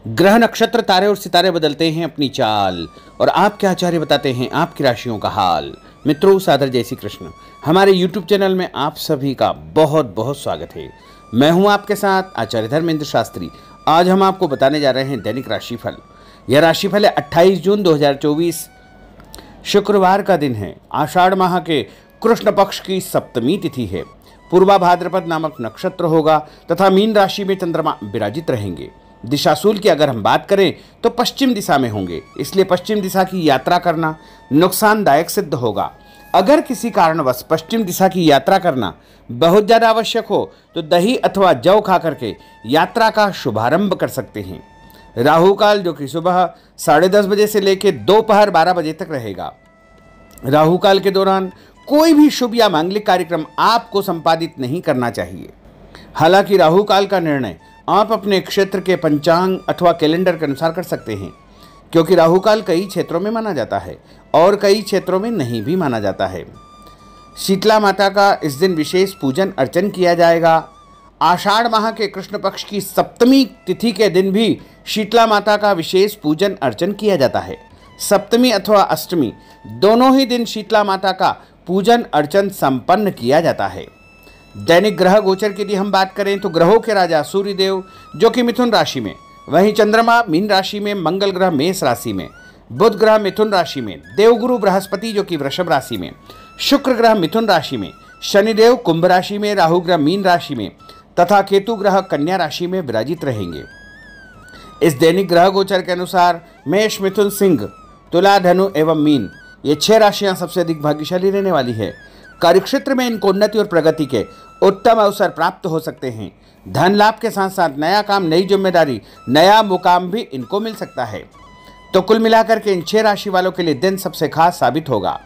ग्रह नक्षत्र तारे और सितारे बदलते हैं अपनी चाल और आपके आचार्य बताते हैं आपकी राशियों का हाल। मित्रों, सादर जय श्री कृष्ण। हमारे YouTube चैनल में आप सभी का बहुत बहुत स्वागत है। मैं हूं आपके साथ आचार्य धर्मेंद्र शास्त्री। आज हम आपको बताने जा रहे हैं दैनिक राशिफल। यह राशिफल है 28 जून 2024 शुक्रवार का दिन है। आषाढ़ माह के कृष्ण पक्ष की सप्तमी तिथि है। पूर्वा भाद्रपद नामक नक्षत्र होगा तथा मीन राशि में चंद्रमा विराजित रहेंगे। दिशाशूल की अगर हम बात करें तो पश्चिम दिशा में होंगे, इसलिए पश्चिम दिशा की यात्रा करना नुकसानदायक सिद्ध होगा। अगर किसी कारणवश पश्चिम दिशा की यात्रा करना बहुत ज़्यादा आवश्यक हो तो दही अथवा जौ खा करके यात्रा का शुभारंभ कर सकते हैं। राहु काल जो कि सुबह 10:30 बजे से लेकर दोपहर 12 बजे तक रहेगा। राहु काल के दौरान कोई भी शुभ या मांगलिक कार्यक्रम आपको संपादित नहीं करना चाहिए। हालांकि राहु काल का निर्णय आप अपने क्षेत्र के पंचांग अथवा कैलेंडर के अनुसार कर सकते हैं, क्योंकि राहु काल कई क्षेत्रों में माना जाता है और कई क्षेत्रों में नहीं भी माना जाता है। शीतला माता का इस दिन विशेष पूजन अर्चन किया जाएगा। आषाढ़ माह के कृष्ण पक्ष की सप्तमी तिथि के दिन भी शीतला माता का विशेष पूजन अर्चन किया जाता है। सप्तमी अथवा अष्टमी दोनों ही दिन शीतला माता का पूजन अर्चन संपन्न किया जाता है। दैनिक ग्रह गोचर की यदि हम बात करें तो ग्रहों के राजा सूर्यदेव जो कि मिथुन राशि में, वहीं चंद्रमा मीन राशि में, मंगल ग्रह मेष राशि में, बुध ग्रह मिथुन राशि में, देवगुरु बृहस्पति जो कि वृषभ राशि में, शुक्र ग्रह मिथुन राशि में, शनिदेव कुंभ राशि में, राहु ग्रह मीन राशि में तथा केतु ग्रह कन्या राशि में विराजित रहेंगे। इस दैनिक ग्रह गोचर के अनुसार मेष, मिथुन, सिंह, तुला, धनु एवं मीन ये 6 राशियां सबसे अधिक भाग्यशाली रहने वाली है। कार्यक्षेत्र में इनको उन्नति और प्रगति के उत्तम अवसर प्राप्त हो सकते हैं। धन लाभ के साथ साथ नया काम, नई जिम्मेदारी, नया मुकाम भी इनको मिल सकता है। तो कुल मिलाकर के इन 6 राशि वालों के लिए दिन सबसे खास साबित होगा।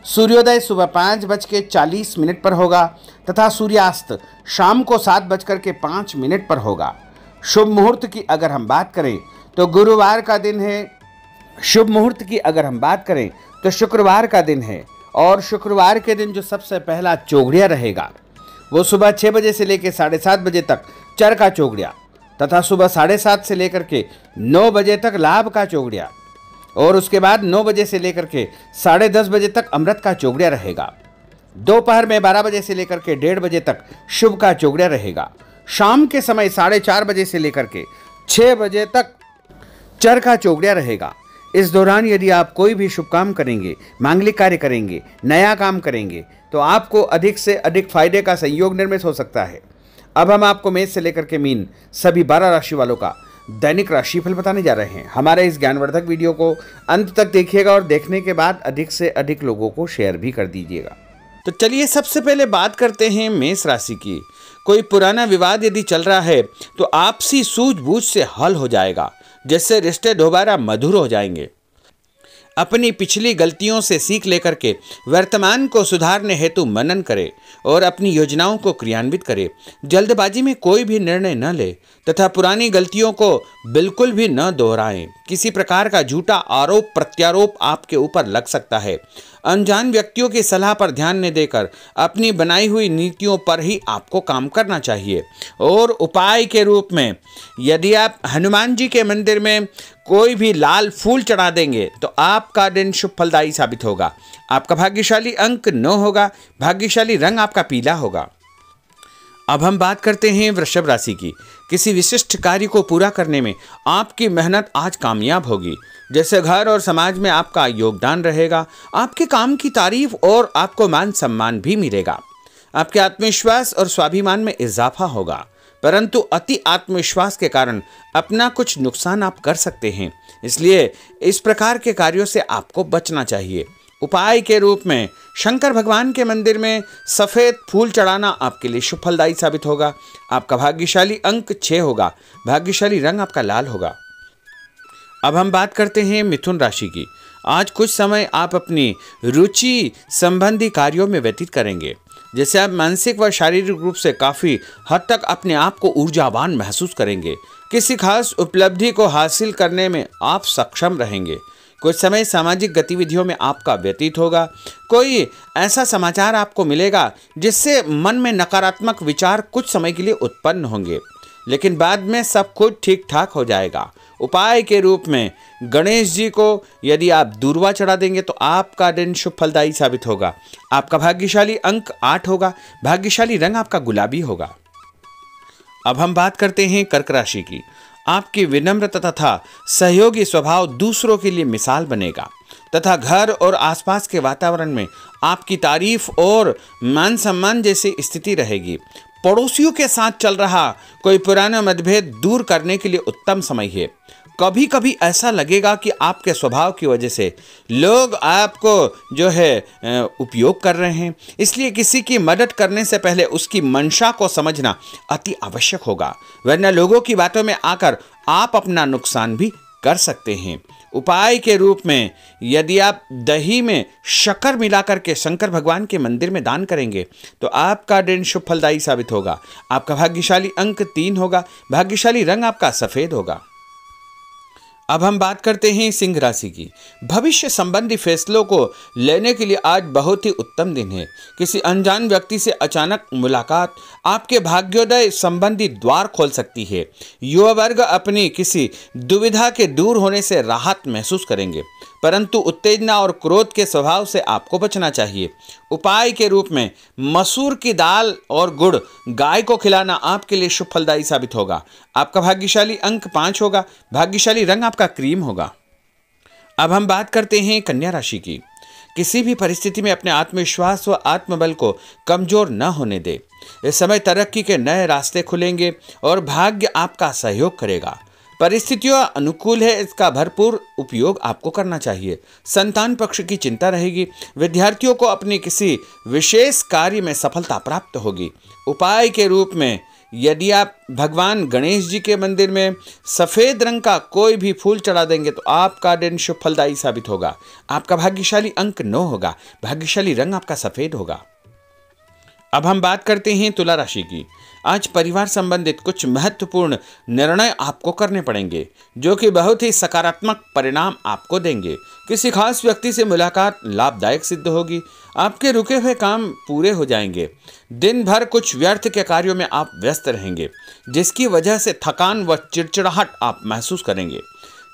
सूर्योदय सुबह 5:40 पर होगा तथा सूर्यास्त शाम को 7:05 पर होगा। शुभ मुहूर्त की अगर हम बात करें तो गुरुवार का दिन है। शुभ मुहूर्त की अगर हम बात करें तो शुक्रवार का दिन है और शुक्रवार के दिन जो सबसे पहला चौघड़िया रहेगा वो सुबह 6 बजे से लेकर 7:30 बजे तक चर का चौघड़िया तथा सुबह 7:30 से लेकर के 9 बजे तक लाभ का चौघड़िया और उसके बाद 9 बजे से लेकर के 10:30 बजे तक अमृत का चौघड़िया रहेगा। दोपहर में 12 बजे से लेकर के 1:30 बजे तक शुभ का चौघड़िया रहेगा। शाम के समय 4:30 बजे से लेकर के 6 बजे तक चर का चौघड़िया रहेगा। इस दौरान यदि आप कोई भी शुभ काम करेंगे, मांगलिक कार्य करेंगे, नया काम करेंगे तो आपको अधिक से अधिक फायदे का संयोग निर्मित हो सकता है। अब हम आपको मेष से लेकर के मीन सभी 12 राशि वालों का दैनिक राशिफल बताने जा रहे हैं। हमारे इस ज्ञानवर्धक वीडियो को अंत तक देखिएगा और देखने के बाद अधिक से अधिक लोगों को शेयर भी कर दीजिएगा। तो चलिए सबसे पहले बात करते हैं मेष राशि की। कोई पुराना विवाद यदि चल रहा है तो आपसी सूझबूझ से हल हो जाएगा, जिससे रिश्ते दोबारा मधुर हो जाएंगे। अपनी पिछली गलतियों से सीख लेकर के वर्तमान को सुधारने हेतु मनन करें और अपनी योजनाओं को क्रियान्वित करें। जल्दबाजी में कोई भी निर्णय न ले तथा पुरानी गलतियों को बिल्कुल भी न दोहराएं। किसी प्रकार का झूठा आरोप प्रत्यारोप आपके ऊपर लग सकता है। अनजान व्यक्तियों की सलाह पर ध्यान न देकर अपनी बनाई हुई नीतियों पर ही आपको काम करना चाहिए। और उपाय के रूप में यदि आप हनुमान जी के मंदिर में कोई भी लाल फूल चढ़ा देंगे तो आपका दिन शुभ फलदायी साबित होगा। आपका भाग्यशाली अंक 9 होगा। भाग्यशाली रंग आपका पीला होगा। अब हम बात करते हैं वृषभ राशि की। किसी विशिष्ट कार्य को पूरा करने में आपकी मेहनत आज कामयाब होगी। जैसे घर और समाज में आपका योगदान रहेगा, आपके काम की तारीफ और आपको मान सम्मान भी मिलेगा। आपके आत्मविश्वास और स्वाभिमान में इजाफा होगा, परंतु अति आत्मविश्वास के कारण अपना कुछ नुकसान आप कर सकते हैं, इसलिए इस प्रकार के कार्यों से आपको बचना चाहिए। उपाय के रूप में शंकर भगवान के मंदिर में सफ़ेद फूल चढ़ाना आपके लिए शुभ फलदायी साबित होगा। आपका भाग्यशाली अंक 6 होगा। भाग्यशाली रंग आपका लाल होगा। अब हम बात करते हैं मिथुन राशि की। आज कुछ समय आप अपनी रुचि संबंधी कार्यों में व्यतीत करेंगे, जैसे आप मानसिक व शारीरिक रूप से काफ़ी हद तक अपने आप को ऊर्जावान महसूस करेंगे। किसी खास उपलब्धि को हासिल करने में आप सक्षम रहेंगे। कुछ समय सामाजिक गतिविधियों में आपका व्यतीत होगा। कोई ऐसा समाचार आपको मिलेगा जिससे मन में नकारात्मक विचार कुछ समय के लिए उत्पन्न होंगे। लेकिन बाद में सब कुछ ठीक ठाक हो जाएगा। उपाय के रूप में गणेश जी को यदि आप दूर्वा चढ़ा देंगे तो आपका दिन शुभ फलदायी साबित होगा। आपका भाग्यशाली अंक 8 होगा। भाग्यशाली रंग आपका गुलाबी होगा। अब हम बात करते हैं कर्क राशि की। आपकी विनम्रता तथा सहयोगी स्वभाव दूसरों के लिए मिसाल बनेगा तथा घर और आसपास के वातावरण में आपकी तारीफ और मान सम्मान जैसी स्थिति रहेगी। पड़ोसियों के साथ चल रहा कोई पुराना मतभेद दूर करने के लिए उत्तम समय है। कभी कभी ऐसा लगेगा कि आपके स्वभाव की वजह से लोग आपको जो है उपयोग कर रहे हैं, इसलिए किसी की मदद करने से पहले उसकी मंशा को समझना अति आवश्यक होगा, वरना लोगों की बातों में आकर आप अपना नुकसान भी कर सकते हैं। उपाय के रूप में यदि आप दही में शक्कर मिलाकर के शंकर भगवान के मंदिर में दान करेंगे तो आपका दिन शुभ फलदायी साबित होगा। आपका भाग्यशाली अंक 3 होगा। भाग्यशाली रंग आपका सफेद होगा। अब हम बात करते हैं सिंह राशि की। भविष्य संबंधी फैसलों को लेने के लिए आज बहुत ही उत्तम दिन है। किसी अनजान व्यक्ति से अचानक मुलाकात आपके भाग्योदय संबंधी द्वार खोल सकती है। युवा वर्ग अपनी किसी दुविधा के दूर होने से राहत महसूस करेंगे, परंतु उत्तेजना और क्रोध के स्वभाव से आपको बचना चाहिए। उपाय के रूप में मसूर की दाल और गुड़ गाय को खिलाना आपके लिए शुभ फलदायी साबित होगा। आपका भाग्यशाली अंक 5 होगा। भाग्यशाली रंग आपका क्रीम होगा। अब हम बात करते हैं कन्या राशि की। किसी भी परिस्थिति में अपने आत्मविश्वास व आत्मबल को कमजोर न होने दे। इस समय तरक्की के नए रास्ते खुलेंगे और भाग्य आपका सहयोग करेगा। परिस्थितियां अनुकूल है, इसका भरपूर उपयोग आपको करना चाहिए। संतान पक्ष की चिंता रहेगी। विद्यार्थियों को अपने किसी विशेष कार्य में सफलता प्राप्त होगी। उपाय के रूप में यदि आप भगवान गणेश जी के मंदिर में सफेद रंग का कोई भी फूल चढ़ा देंगे तो आपका दिन शुभ फलदायी साबित होगा। आपका भाग्यशाली अंक 9 होगा। भाग्यशाली रंग आपका सफेद होगा। अब हम बात करते हैं तुला राशि की। आज परिवार संबंधित कुछ महत्वपूर्ण निर्णय आपको करने पड़ेंगे जो कि बहुत ही सकारात्मक परिणाम आपको देंगे। किसी खास व्यक्ति से मुलाकात लाभदायक सिद्ध होगी। आपके रुके हुए काम पूरे हो जाएंगे। दिन भर कुछ व्यर्थ के कार्यों में आप व्यस्त रहेंगे, जिसकी वजह से थकान व चिड़चिड़ाहट आप महसूस करेंगे।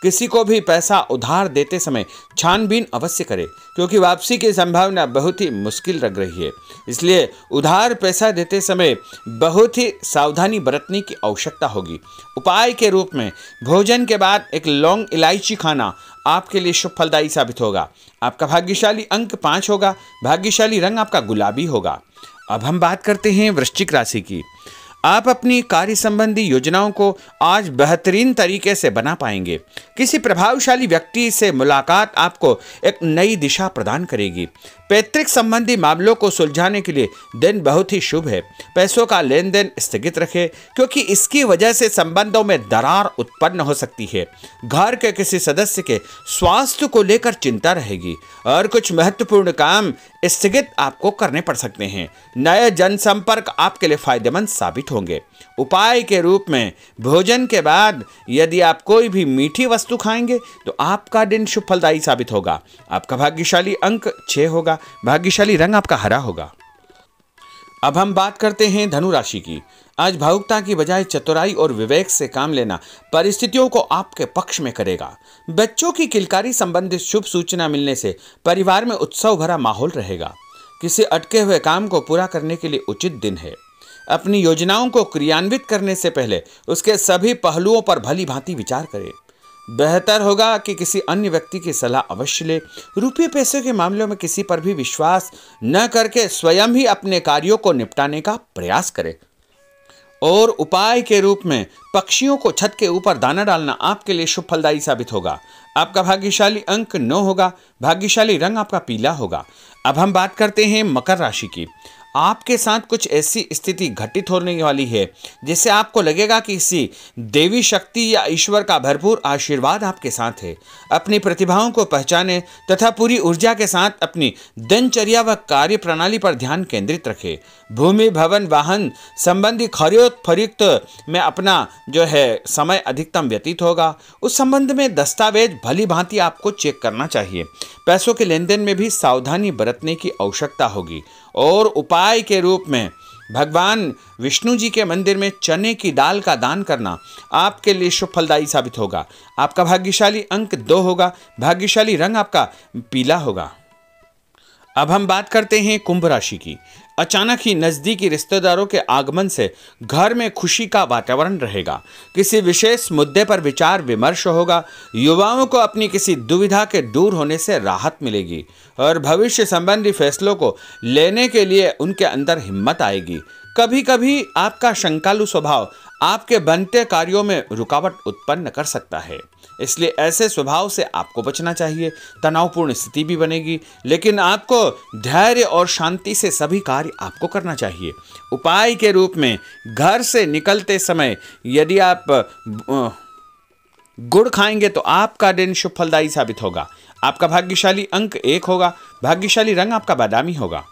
किसी को भी पैसा उधार देते समय छानबीन अवश्य करें, क्योंकि वापसी की संभावना बहुत ही मुश्किल लग रही है। इसलिए उधार पैसा देते समय बहुत ही सावधानी बरतने की आवश्यकता होगी। उपाय के रूप में भोजन के बाद एक लौंग इलायची खाना आपके लिए शुभ फलदायी साबित होगा। आपका भाग्यशाली अंक 5 होगा। भाग्यशाली रंग आपका गुलाबी होगा। अब हम बात करते हैं वृश्चिक राशि की। आप अपनी कार्य संबंधी योजनाओं को आज बेहतरीन तरीके से बना पाएंगे। किसी प्रभावशाली व्यक्ति से मुलाकात आपको एक नई दिशा प्रदान करेगी। पैतृक संबंधी मामलों को सुलझाने के लिए दिन बहुत ही शुभ है। पैसों का लेन देन स्थगित रखें, क्योंकि इसकी वजह से संबंधों में दरार उत्पन्न हो सकती है। घर के किसी सदस्य के स्वास्थ्य को लेकर चिंता रहेगी और कुछ महत्वपूर्ण काम स्थगित आपको करने पड़ सकते हैं। नए जनसंपर्क आपके लिए फायदेमंद साबित होंगे। उपाय के रूप में भोजन के बाद यदि आप कोई भी मीठी वस्तु खाएंगे तो आपका दिन शुभ फलदायी साबित होगा। आपका भाग्यशाली अंक 6 होगा। भाग्यशाली रंग आपका हरा होगा। अब हम बात करते हैं धनु राशि की। आज भावुकता की बजाय चतुराई और विवेक से काम लेना परिस्थितियों को आपके पक्ष में करेगा। बच्चों की किलकारी संबंधित शुभ सूचना मिलने से परिवार में उत्सव भरा माहौल रहेगा। किसी अटके हुए काम को पूरा करने के लिए उचित दिन है। अपनी योजनाओं को क्रियान्वित करने से पहले उसके सभी पहलुओं पर भली भांति विचार करें। बेहतर होगा कि किसी अन्य व्यक्ति की सलाह अवश्य ले। रुपये पैसे के मामलों में किसी पर भी विश्वास न करके स्वयं ही अपने कार्यों को निपटाने का प्रयास करें। और उपाय के रूप में पक्षियों को छत के ऊपर दाना डालना आपके लिए शुभ फलदायी साबित होगा। आपका भाग्यशाली अंक 9 होगा। भाग्यशाली रंग आपका पीला होगा। अब हम बात करते हैं मकर राशि की। आपके साथ कुछ ऐसी स्थिति घटित होने वाली है जिससे आपको लगेगा कि किसी देवी शक्ति या ईश्वर का भरपूर आशीर्वाद आपके साथ है। अपनी प्रतिभाओं को पहचानें तथा पूरी ऊर्जा के साथ अपनी दिनचर्या व कार्य प्रणाली पर ध्यान केंद्रित रखें। भूमि भवन वाहन संबंधी खरीद फरोख्त में अपना जो है समय अधिकतम व्यतीत होगा। उस संबंध में दस्तावेज भली भांति आपको चेक करना चाहिए। पैसों के लेन देन में भी सावधानी बरतने की आवश्यकता होगी। और उपाय के रूप में भगवान विष्णु जी के मंदिर में चने की दाल का दान करना आपके लिए शुभ फलदायी साबित होगा। आपका भाग्यशाली अंक 2 होगा। भाग्यशाली रंग आपका पीला होगा। अब हम बात करते हैं कुंभ राशि की। अचानक ही नजदीकी रिश्तेदारों के आगमन से घर में खुशी का वातावरण रहेगा। किसी विशेष मुद्दे पर विचार विमर्श होगा। युवाओं को अपनी किसी दुविधा के दूर होने से राहत मिलेगी और भविष्य संबंधी फैसलों को लेने के लिए उनके अंदर हिम्मत आएगी। कभी कभी आपका शंकालु स्वभाव आपके बनते कार्यों में रुकावट उत्पन्न कर सकता है, इसलिए ऐसे स्वभाव से आपको बचना चाहिए। तनावपूर्ण स्थिति भी बनेगी, लेकिन आपको धैर्य और शांति से सभी कार्य आपको करना चाहिए। उपाय के रूप में घर से निकलते समय यदि आप गुड़ खाएंगे तो आपका दिन शुभ फलदायी साबित होगा। आपका भाग्यशाली अंक 1 होगा। भाग्यशाली रंग आपका बादामी होगा।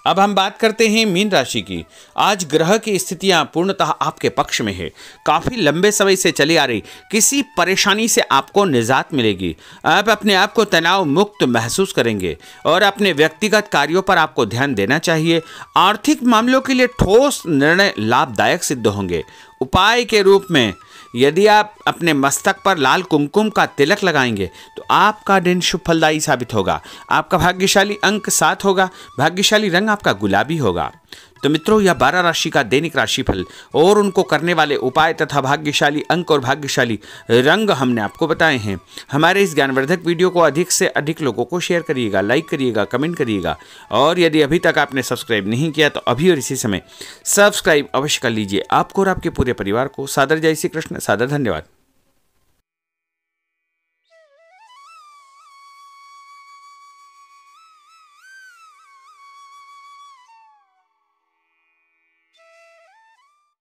अब हम बात करते हैं मीन राशि की। आज ग्रह की स्थितियां पूर्णतः आपके पक्ष में है। काफी लंबे समय से चली आ रही किसी परेशानी से आपको निजात मिलेगी। आप अपने आप को तनाव मुक्त महसूस करेंगे और अपने व्यक्तिगत कार्यों पर आपको ध्यान देना चाहिए। आर्थिक मामलों के लिए ठोस निर्णय लाभदायक सिद्ध होंगे। उपाय के रूप में यदि आप अपने मस्तक पर लाल कुमकुम का तिलक लगाएंगे तो आपका दिन शुभ फलदायी साबित होगा। आपका भाग्यशाली अंक 7 होगा। भाग्यशाली रंग आपका गुलाबी होगा। तो मित्रों, यह 12 राशि का दैनिक राशिफल और उनको करने वाले उपाय तथा भाग्यशाली अंक और भाग्यशाली रंग हमने आपको बताए हैं। हमारे इस ज्ञानवर्धक वीडियो को अधिक से अधिक लोगों को शेयर करिएगा, लाइक करिएगा, कमेंट करिएगा और यदि अभी तक आपने सब्सक्राइब नहीं किया तो अभी और इसी समय सब्सक्राइब अवश्य कर लीजिए। आपको और आपके पूरे परिवार को सादर जय श्री कृष्ण, सादर धन्यवाद।